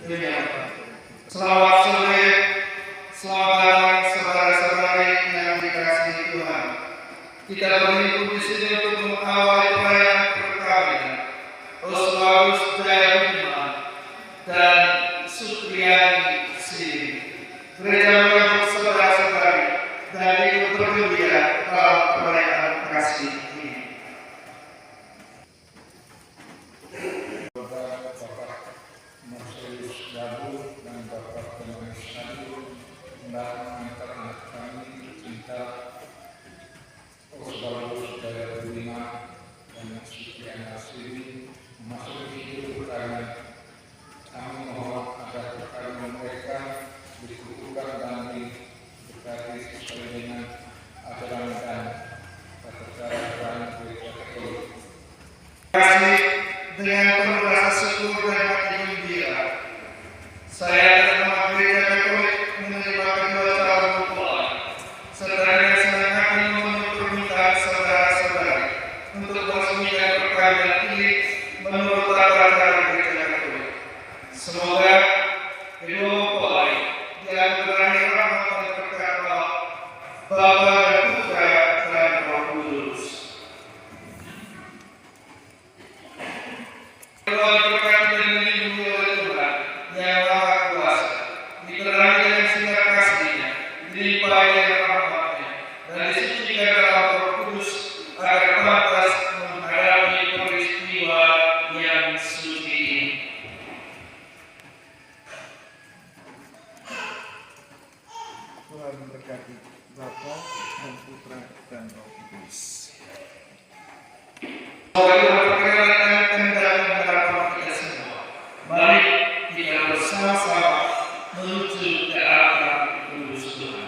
Selamat sore, selamat datang saudara-saudari yang dikasihi Tuhan. Kita berhimpun di sini untuk mengawali perayaan perkawinan Oslaus Jayabima dan Supriyani Sri. Gereja mengajak saudara-saudari dan ikut bergembira dalam perayaan kasih ini. Dengan penuh rasa syukur dan hati gembira, saya atas nama Gereja Katolik menerima kedua calon mempelai, serta dengan senang hati memenuhi permintaan saudara-saudari untuk meresmikan perkawinan ini menurut tata cara Gereja Katolik. Semoga kedua mempelai dianugerahi rahmat dan berkat Allah, Bapa dan Putra dan Roh Kudus. Kalau diberkati dan dilindungi oleh Tuhan yang Maha Kuasa, diterangi dengan sinar kasih-Nya, dilimpahi dengan rahmat-Nya, dan disucikan dalam Roh Kudus agar pantas menghadapi peristiwa yang suci ini. Tuhan memberkati Bapa dan Putra dan Roh Kudus. Mari kita bersama-sama menuju ke arah kudus Tuhan.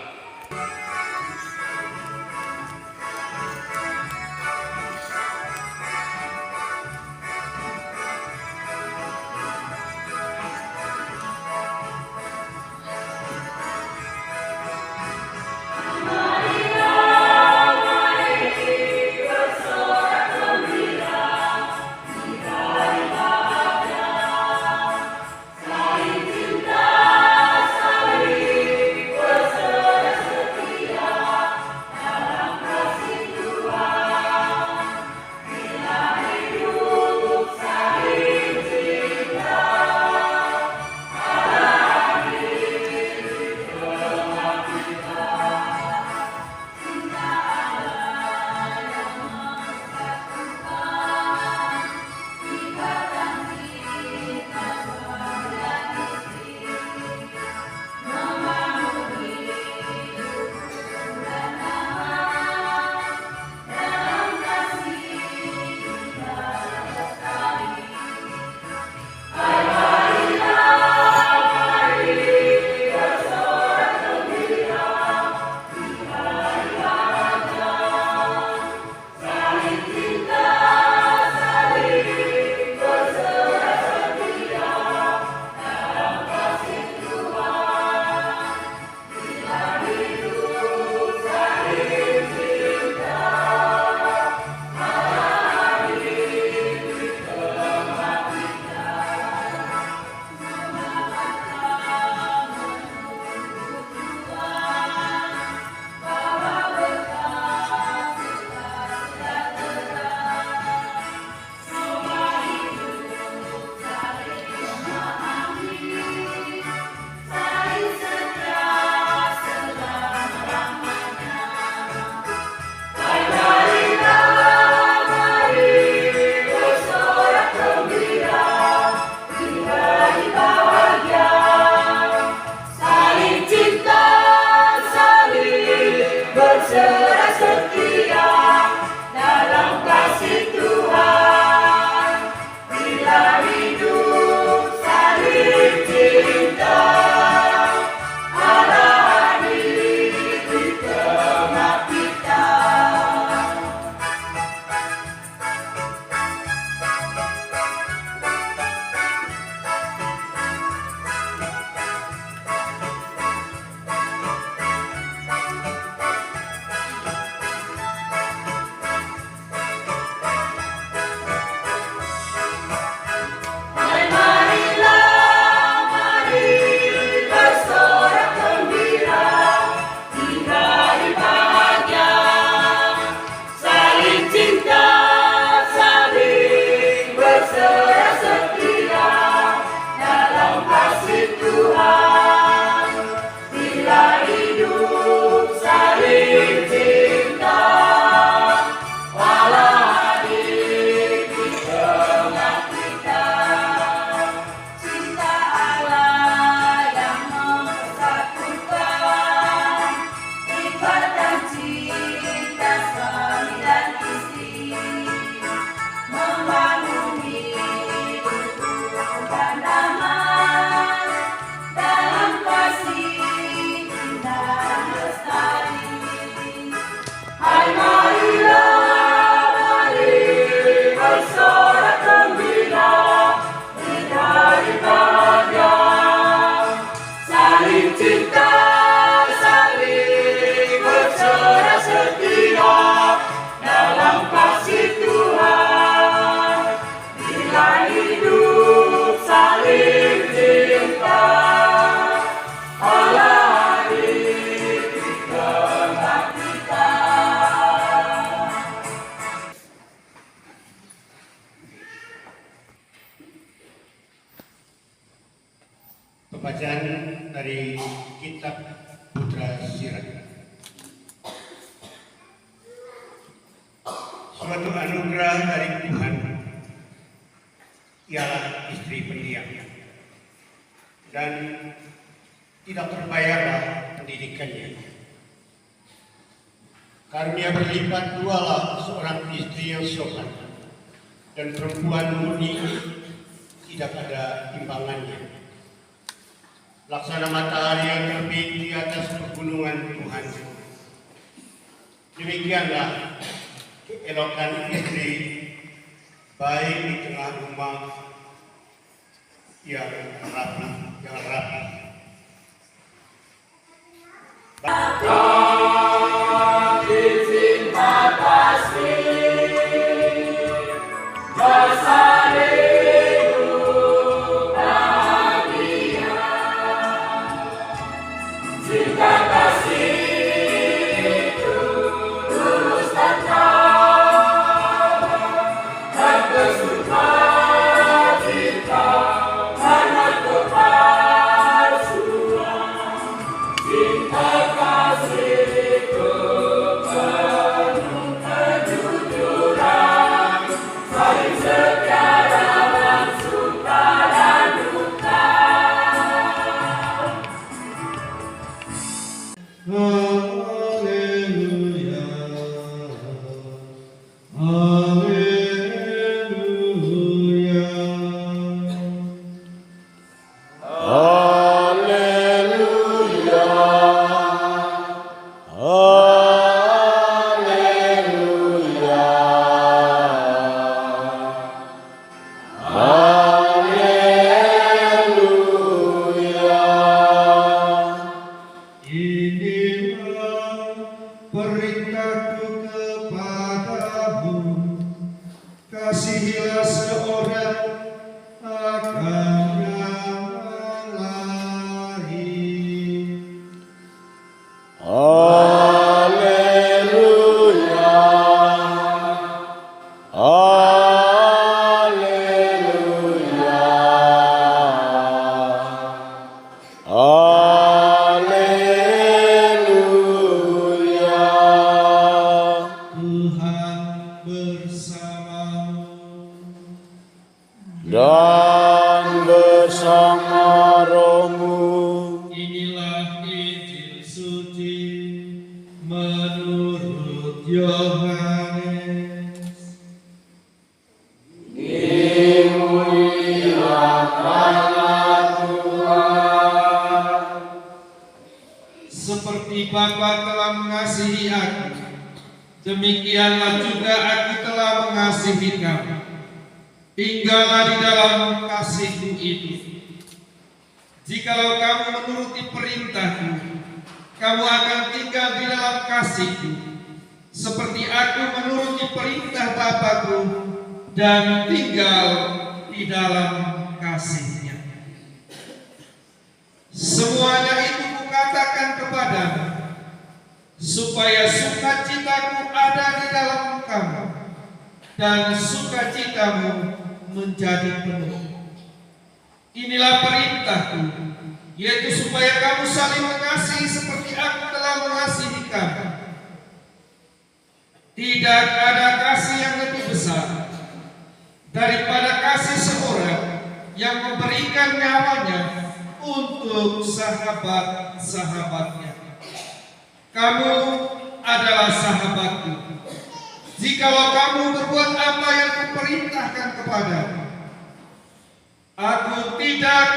Cinta Pembacaan dari Kitab Putra Sirat. Suatu anugerah dari Tuhan ialah istri pendiam dan tidak terbayarlah pendidikannya. Karunia berlipat dualah seorang istri yang sopan dan perempuan murni tidak ada timbangannya. Laksana matahari yang terbit di atas pegunungan Tuhan. Demikianlah keelokan istri baik di tengah rumah yang rapi. Kasihilah seorang akan yang lain. Haleluya, haleluya, haleluya. Tuhan bersamamu dan bersama rohmu. Inilah Injil suci menurut Yohanes. Dimuliakanlah Tuhan. Seperti Bapa telah mengasihi aku, demikianlah juga aku telah mengasihi kamu. Tinggallah di dalam kasihku itu. Jikalau kamu menuruti perintahku, kamu akan tinggal di dalam kasihku, seperti aku menuruti perintah Bapa-Ku dan tinggal di dalam kasihnya. Semuanya itu kukatakan kepadamu, supaya sukacitaku ada di dalam kamu, dan sukacitamu menjadi penuh. Inilah perintahku, yaitu supaya kamu saling mengasihi seperti aku telah mengasihi kamu. Tidak ada kasih yang lebih besar daripada kasih seorang yang memberikan nyawanya untuk sahabat-sahabatnya. Kamu adalah sahabatku jikalau kamu berbuat apa yang kuperintahkan kepadamu. Aku tidak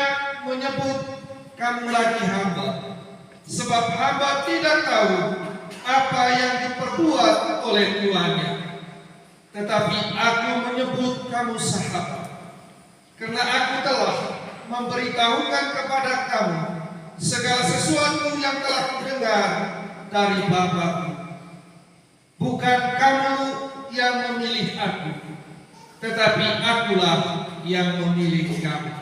menyebut kamu lagi hamba, sebab hamba tidak tahu apa yang diperbuat oleh tuannya. Tetapi aku menyebut kamu sahabat, karena aku telah memberitahukan kepada kamu segala sesuatu yang telah kudengar dari Bapa-Ku. Bukan kamu yang memilih aku, tetapi akulah yang memilih kamu.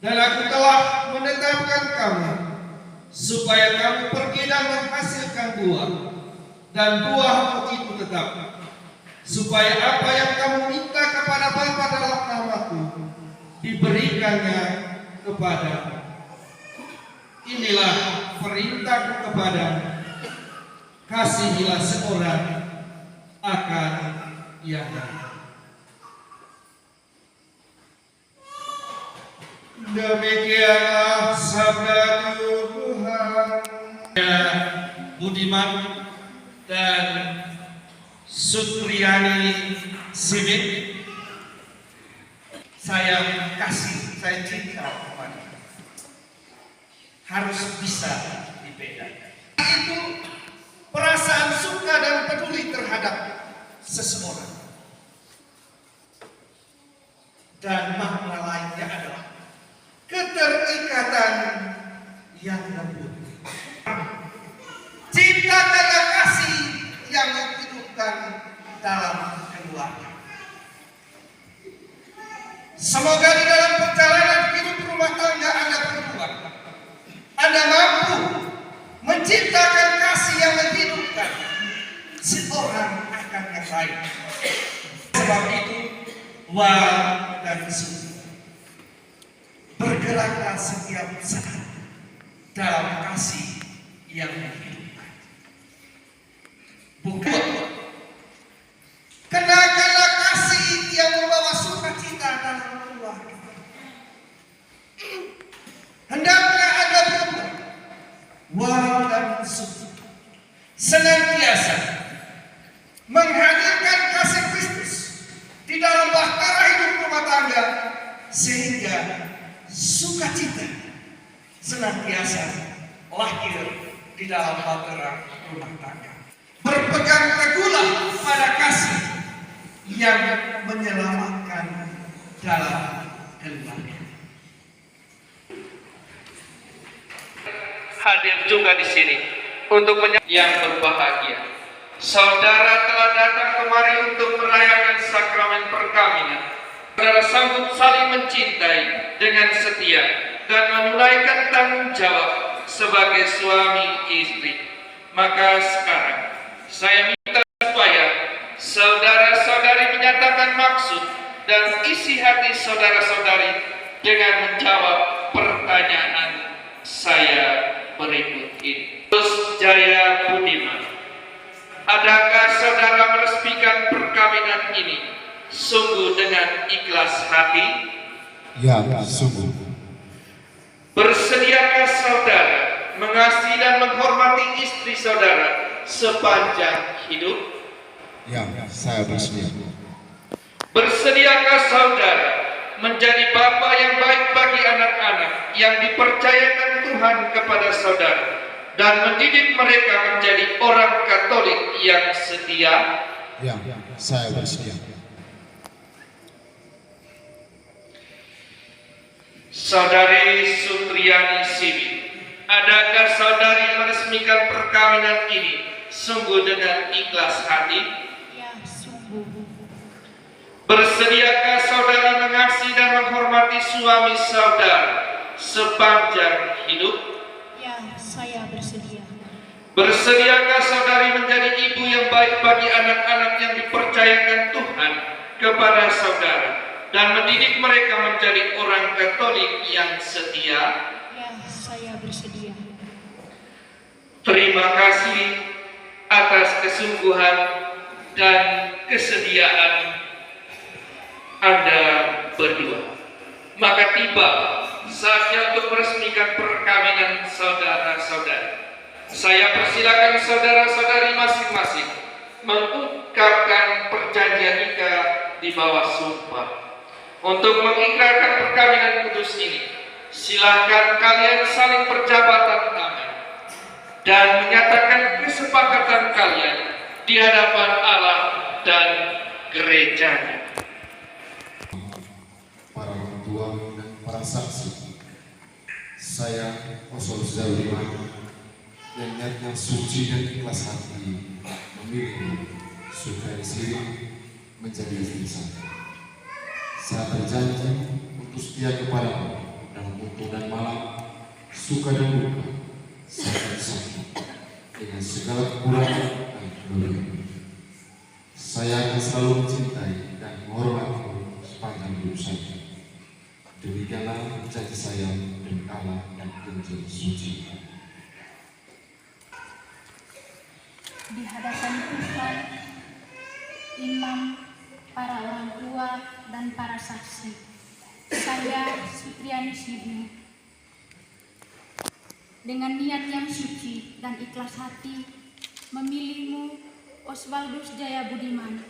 Dan aku telah menetapkan kamu supaya kamu pergi dan menghasilkan buah, dan buahmu itu tetap, supaya apa yang kamu minta kepada Bapa dalam namaku diberikannya kepadamu. inilah perintahku kepadamu, kasihilah seorang akan yang lain. Demikianlah sabda Tuhan. Budiman dan Sutriani Sibit, saya kasih, saya cinta kepada, harus bisa dibedakan. Itu perasaan suka dan peduli terhadap seseorang. Dan makna lainnya adalah keterikatan yang lembut. Cinta dan kasih yang dihidupkan dalam keluarga. Semoga di dalam perjalanan hidup rumah tangga Anda berdua, Anda mampu menciptakan kasih yang menghidupkan seorang akan yang lain. Sebab itu, dan sungguh bergeraklah setiap saat dalam kasih yang menghidupkan. Bukan kenakanlah kasih yang membawa sukacita dalam keluarga. Hendaknya Anda berdua dan sungguh senantiasa menghadirkan kasih Kristus di dalam bahtera hidup rumah tangga, sehingga sukacita senantiasa lahir di dalam bahtera rumah tangga. Berpegang teguhlah pada kasih yang menyelamatkan dalam keluarga. Hadir juga di sini untuk yang berbahagia. Saudara telah datang kemari untuk merayakan sakramen perkawinan. Saudara sanggup saling mencintai dengan setia dan menunaikan tanggung jawab sebagai suami istri. Maka sekarang saya minta supaya saudara-saudari menyatakan maksud dan isi hati saudara-saudari dengan menjawab pertanyaan saya berikut ini. Terus Jaya Budiman, adakah saudara meresmikan perkawinan ini sungguh dengan ikhlas hati? Ya, sungguh. Bersediakah saudara mengasihi dan menghormati istri saudara sepanjang hidup? Ya, saya bersedia. Bersediakah saudara menjadi bapa yang baik bagi anak-anak yang dipercayakan Tuhan kepada saudara dan mendidik mereka menjadi orang Katolik yang setia? Ya, saya bersedia. Saudari Sutriani Sibi, adakah saudari meresmikan perkawinan ini sungguh dengan ikhlas hati? Ya, sungguh. Bersediakah saudari mengasihi dan menghormati suami saudara sepanjang hidup? Ya, saya bersedia. Bersediakah saudari menjadi ibu yang baik bagi anak-anak yang dipercayakan Tuhan kepada saudara dan mendidik mereka menjadi orang Katolik yang setia? Ya, saya bersedia. Terima kasih atas kesungguhan dan kesediaan Anda berdua. Maka tiba saatnya untuk meresmikan perkawinan saudara-saudari. Saya persilakan saudara-saudari masing-masing mengungkapkan perjanjian nikah di bawah sumpah. Untuk mengikrarkan perkawinan kudus ini, silakan kalian saling berjabatan tangan dan menyatakan kesepakatan kalian di hadapan Allah dan gerejanya. Para orang tua dan para saksi, saya Osol Zauliman yang niatnya suci dan ikhlas hati memilih Sutriani Sibi menjadi istri saya. Saya berjanji untuk setia kepadamu dalam waktu dan malam, suka dan duka, saya akan sakit dengan segala kekurangan dan kemuliaan. Saya akan selalu mencintai dan menghormatimu sepanjang hidup saya. Demikianlah janji saya dengan Allah dan menjadi suci. Di hadapan Tuhan, imam, para orang tua, dan para saksi, saya, Sutriani Sibi, dengan niat yang suci dan ikhlas hati, memilihmu, Oswaldus Jaya Budiman,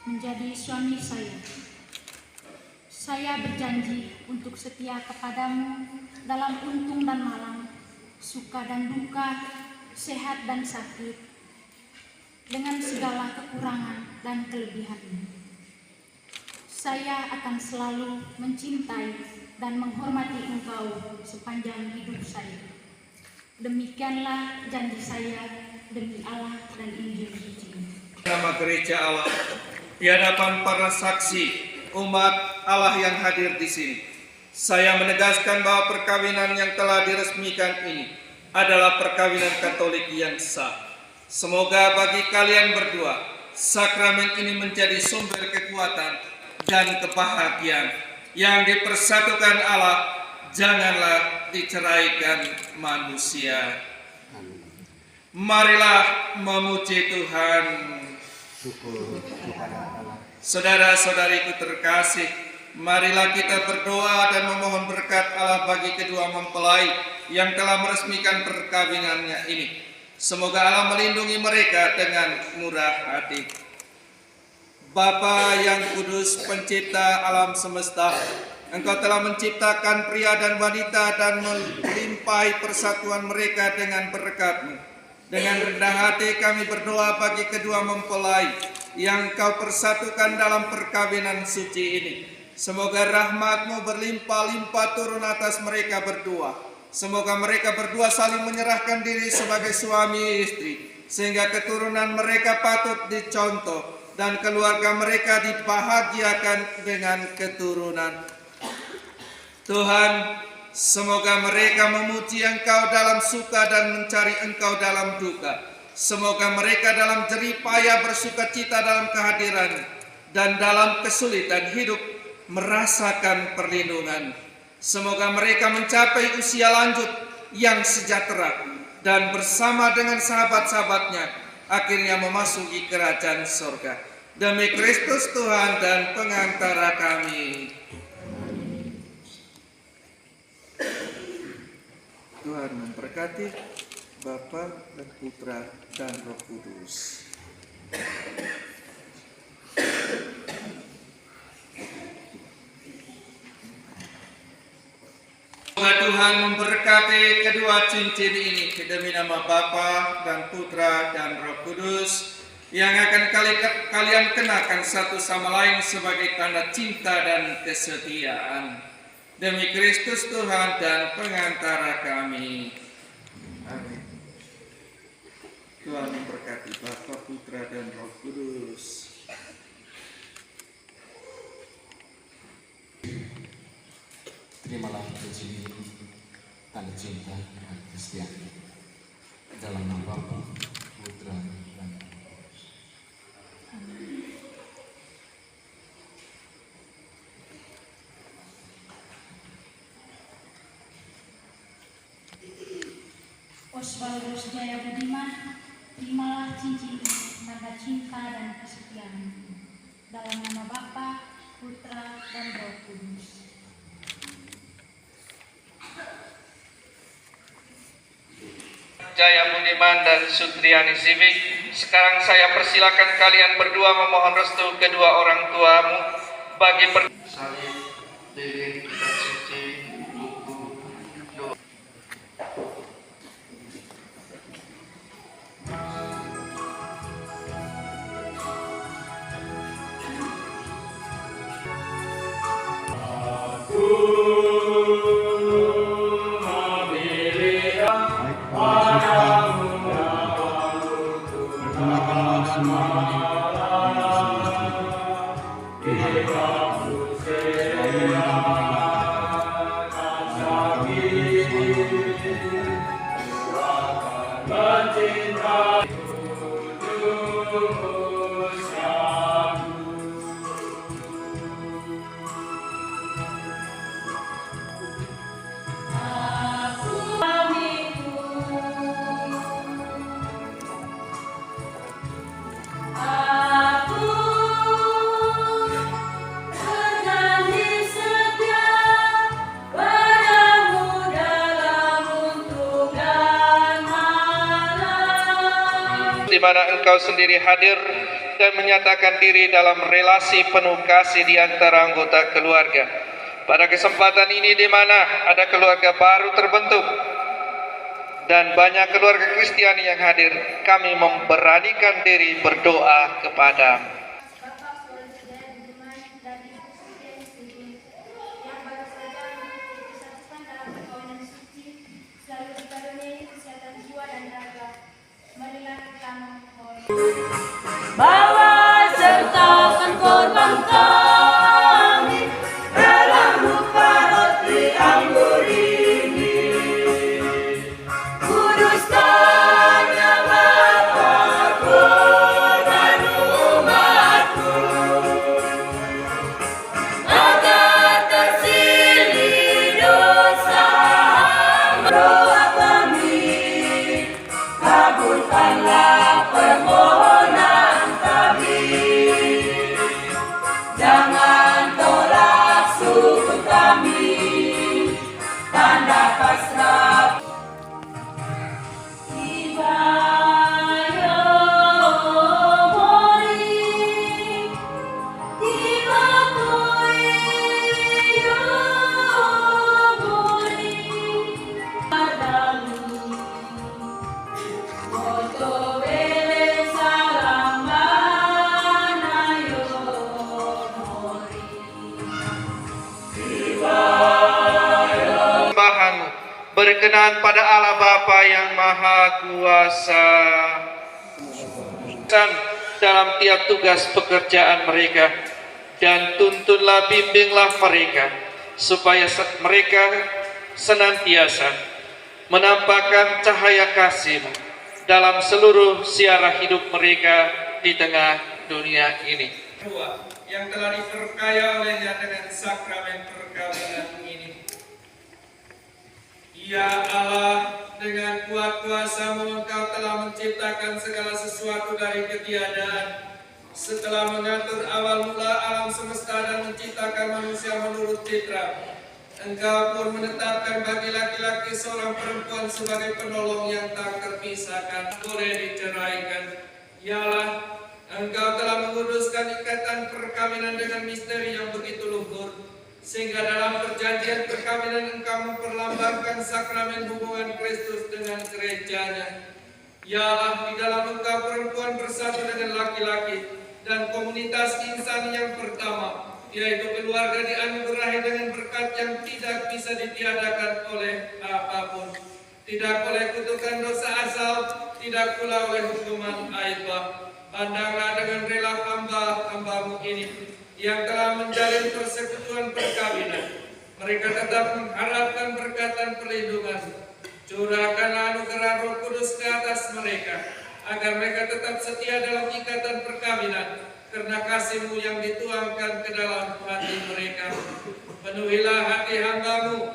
menjadi suami saya. Saya berjanji untuk setia kepadamu dalam untung dan malang, suka dan duka, sehat dan sakit, dengan segala kekurangan dan kelebihanmu. Saya akan selalu mencintai dan menghormati engkau sepanjang hidup saya. Demikianlah janji saya demi Allah dan Injil suci. Nama gereja Allah, di hadapan para saksi umat Allah yang hadir di sini, saya menegaskan bahwa perkawinan yang telah diresmikan ini adalah perkawinan Katolik yang sah. Semoga bagi kalian berdua, sakramen ini menjadi sumber kekuatan dan kebahagiaan yang dipersatukan Allah, janganlah diceraikan manusia. Marilah memuji Tuhan. Syukur kepada Allah. Saudara-saudariku terkasih, marilah kita berdoa dan memohon berkat Allah bagi kedua mempelai yang telah meresmikan perkawinannya ini. Semoga Allah melindungi mereka dengan murah hati. Bapa yang kudus, pencipta alam semesta, Engkau telah menciptakan pria dan wanita dan melimpahi persatuan mereka dengan berkat-Mu. Dengan rendah hati kami berdoa bagi kedua mempelai yang Kau persatukan dalam perkawinan suci ini. Semoga rahmat-Mu berlimpah-limpah turun atas mereka berdua. Semoga mereka berdua saling menyerahkan diri sebagai suami istri, sehingga keturunan mereka patut dicontoh dan keluarga mereka dibahagiakan dengan keturunan. Tuhan, semoga mereka memuji Engkau dalam suka dan mencari Engkau dalam duka. Semoga mereka dalam jerih payah bersukacita dalam kehadiran dan dalam kesulitan hidup merasakan perlindungan. Semoga mereka mencapai usia lanjut yang sejahtera dan bersama dengan sahabat-sahabatnya akhirnya memasuki kerajaan surga. Demi Kristus Tuhan dan pengantara kami. Tuhan memberkati Bapa dan Putra dan Roh Kudus. Semoga Tuhan memberkati kedua cincin ini demi nama Bapa dan Putra dan Roh Kudus yang akan kalian kenakan satu sama lain sebagai tanda cinta dan kesetiaan. Demi Kristus Tuhan dan pengantara kami. Amin. Tuhan memberkati Bapa, Putra dan Roh Kudus. Terimalah cincin ini, tanda cinta dan kesetiaan. Dalam nama Bapa, Putra, dan Roh Kudus. Oswaldus Jaya Budiman, terimalah cincin ini, tanda cinta dan kesetiaan. Dalam nama Bapa, Putra, dan Roh Kudus. Jaya Budiman dan Sutriani Sibik, sekarang saya persilakan kalian berdua memohon restu kedua orang tuamu bagi salib, lilin, dan suci, buku, doa. Pergunakanlah semua Aku di mana Engkau sendiri hadir dan menyatakan diri dalam relasi penuh kasih di antara anggota keluarga. Pada kesempatan ini di mana ada keluarga baru terbentuk dan banyak keluarga Kristiani yang hadir, kami memberanikan diri berdoa kepada Bapak Saudara Jaya Budiman dan Ibu Suci Siti yang baru saja disatukan dalam perkawinan suci, selalu dikaruniai kesehatan jiwa dan raga. Marilah kita memohon. Bawa sertakan korban kami dalam duka roti anggur ini. Kuduskannya Bapa korban umatmu, agar tersili dosa. Doa kami, kabulkanlah permohonan kami. Jangan tolak syukur kami, tanda pasrah. Tibayo mori, tiba kuyo mori, padamu. Moto bele salam manayo mori. Sembahanmu berkenan pada Allah Bapa yang Maha Kuasa dan dalam tiap tugas pekerjaan mereka, dan tuntunlah bimbinglah mereka supaya mereka senantiasa menampakkan cahaya kasih-Mu dalam seluruh siara hidup mereka di tengah dunia ini. Yang telah diperkaya olehnya dengan sakramen perkawinan ini. Ya Allah, dengan kuat kuasa-Mu Engkau telah menciptakan segala sesuatu dari ketiadaan. Setelah mengatur awal mula alam semesta dan menciptakan manusia menurut citra, Engkau pun menetapkan bagi laki-laki seorang perempuan sebagai penolong yang tak terpisahkan, boleh diceraikan. Ya Allah, Engkau telah menguduskan ikatan perkawinan dengan misteri yang begitu luhur, sehingga dalam perjanjian perkawinan Engkau memperlambangkan sakramen hubungan Kristus dengan gerejanya. Ya Allah, di dalam Engkau perempuan bersatu dengan laki-laki, dan komunitas insan yang pertama, yaitu keluarga, dianugerahi dengan berkat yang tidak bisa ditiadakan oleh apapun, tidak oleh kutukan dosa asal, tidak pula oleh hukuman aibah. Pandanglah dengan rela hamba-hamba-Mu ini yang telah menjalin persekutuan perkawinan. Mereka tetap mengharapkan berkat dan perlindungan. Curahkanlah anugerah Roh Kudus ke atas mereka, agar mereka tetap setia dalam ikatan perkawinan, karena kasih-Mu yang dituangkan ke dalam hati mereka. Penuhilah hati hamba-Mu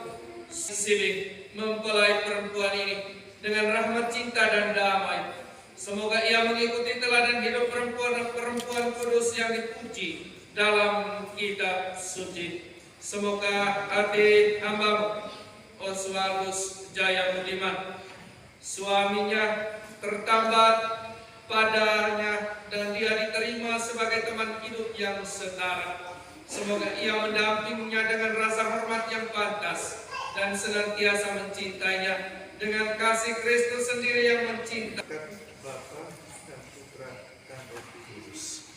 siling mempelai perempuan ini dengan rahmat cinta dan damai. Semoga ia mengikuti teladan hidup perempuan kudus yang dipuji dalam kitab suci. Semoga hati hamba-Mu Oswaldus Jaya Budiman, suaminya, tertambat padanya dan dia diterima sebagai teman hidup yang setara. Semoga ia mendampinginya dengan rasa hormat yang pantas dan senantiasa mencintainya dengan kasih Kristus sendiri yang mencintai. Bapa dan Putra dan Roh Kudus.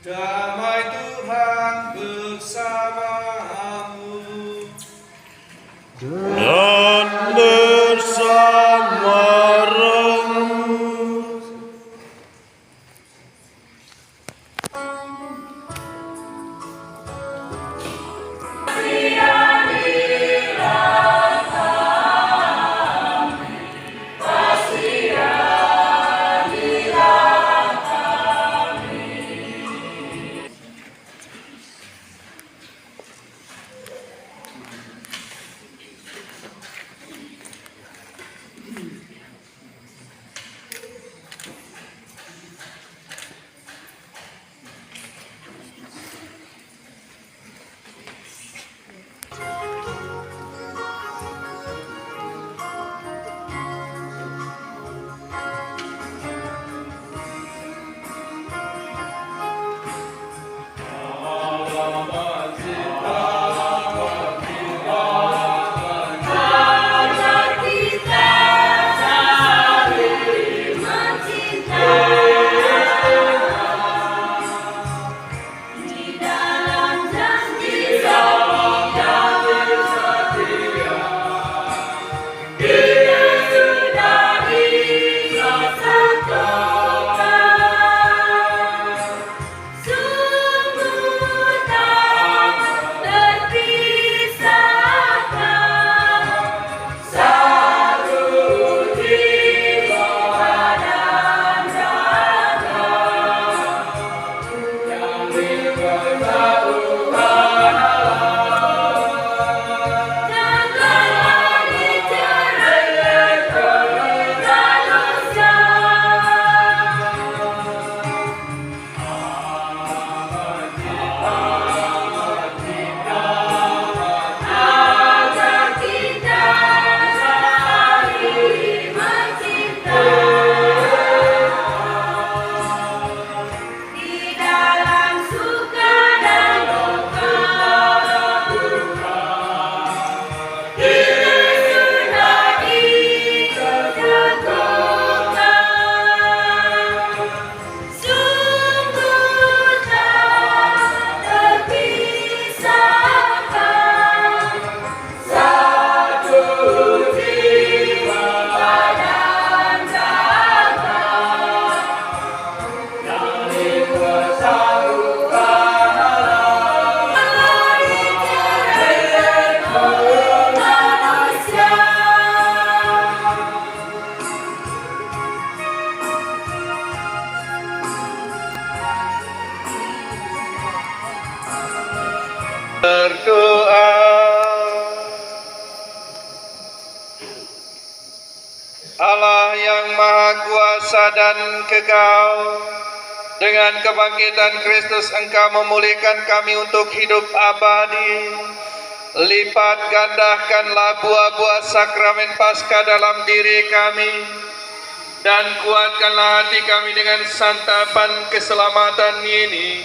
Damai Tuhan bersamamu dan bersama rohmu. Allah yang Maha Kuasa dan Kekal, dengan kebangkitan Kristus Engkau memulihkan kami untuk hidup abadi. Lipat gandakanlah buah-buah sakramen Paskah dalam diri kami, dan kuatkanlah hati kami dengan santapan keselamatan ini,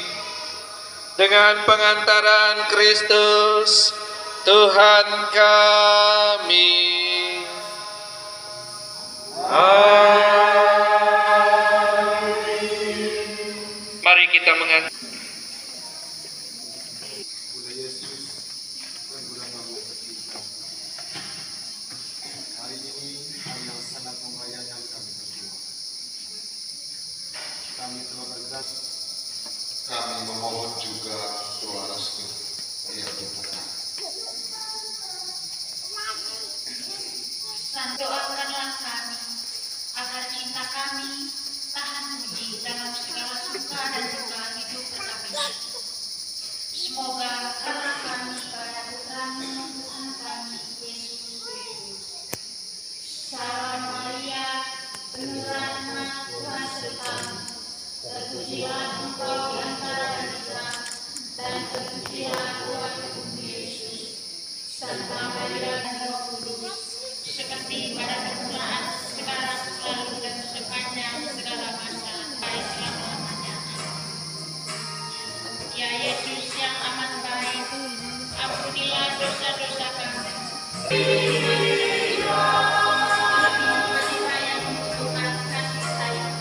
dengan pengantaran Kristus Tuhan kami. Mari kita mengantar. Bunda Yesus dan Bunda Maria tercinta, hari ini hari yang sangat membahayakan kami semua. Kami telah bergerak. Kami memohon juga doa restu yang berkata. Doakanlah kami agar cinta kami tahan uji dalam segala suka dan duka hidup kami. Semoga karena kami pada putra-Mu Tuhan kami Yesus Kristus. Salam Maria, penuh rahmat, Tuhan sertamu. Terpujilah Engkau di antara wanita, dan terpujilah buah tubuhmu Yesus. Santa Maria dan Roh Kudus, seperti pada permulaan, sekarang, selalu, dan sepanjang segala masa, baik selama-lamanya. Ya Yesus yang amat baik, ampunilah dosa-dosa kami. Kasih sayang, Tuhan kasih sayang.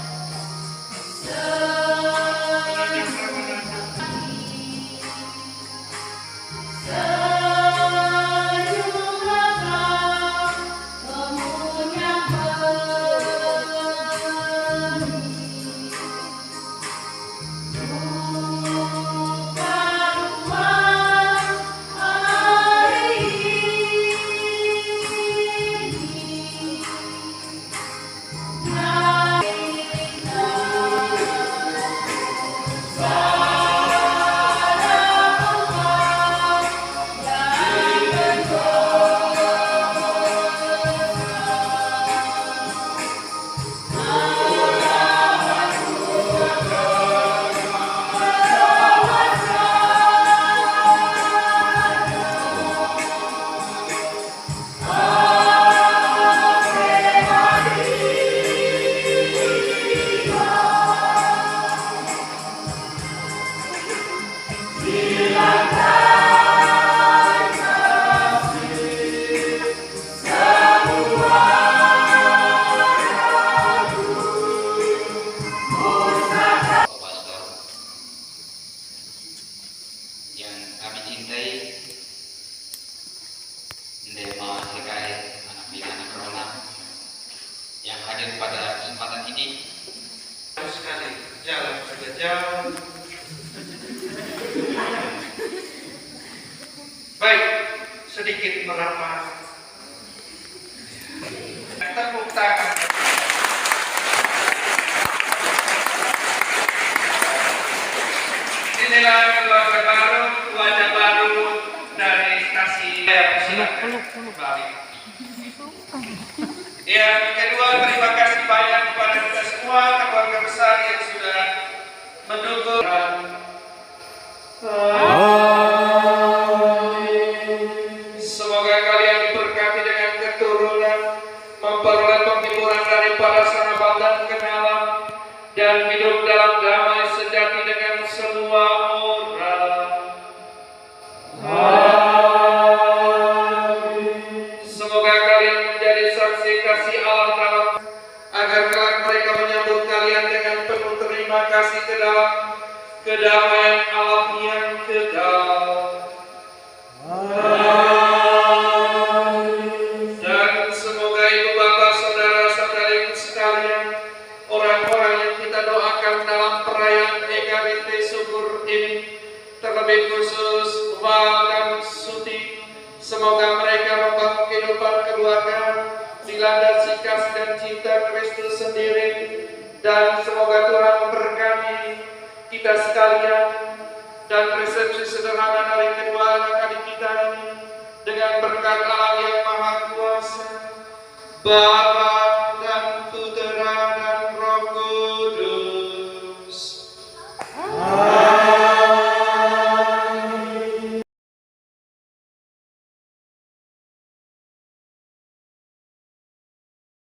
Yang kami cintai, Dema TKI Anak Bina Corona yang hadir pada kesempatan ini. Sekali jalan saja jauh. Baik, sedikit merapat. Tepuk tangan. Inilah keluarga baru, wajah baru dari stasiun. Balik. Yang kedua, terima kasih banyak kepada kita semua, keluarga besar yang sudah mendukung. Semoga kalian diberkati dengan keturunan, memperoleh penghiburan daripada sahabat dan kenalan, dan hidup dalam damai sejati dengan semua orang. Semoga kalian menjadi saksi kasih Allah dalam, agar kelak mereka menyambut kalian dengan penuh terima kasih ke dalam kedamaian Allah yang kekal. Dan semoga ibu bapak saudara-saudariku sekalian, orang-orang yang kita doakan dalam perayaan Ekaristi syukur ini, terlebih khusus Val dan Suti, semoga mereka membangun kehidupan keluarga dilandasi kasih dan cinta Kristus sendiri, dan semoga Tuhan memberkati kita sekalian dan resepsi sederhana dari kedua anak adik kita ini dengan berkat Allah yang Maha Kuasa, Bapa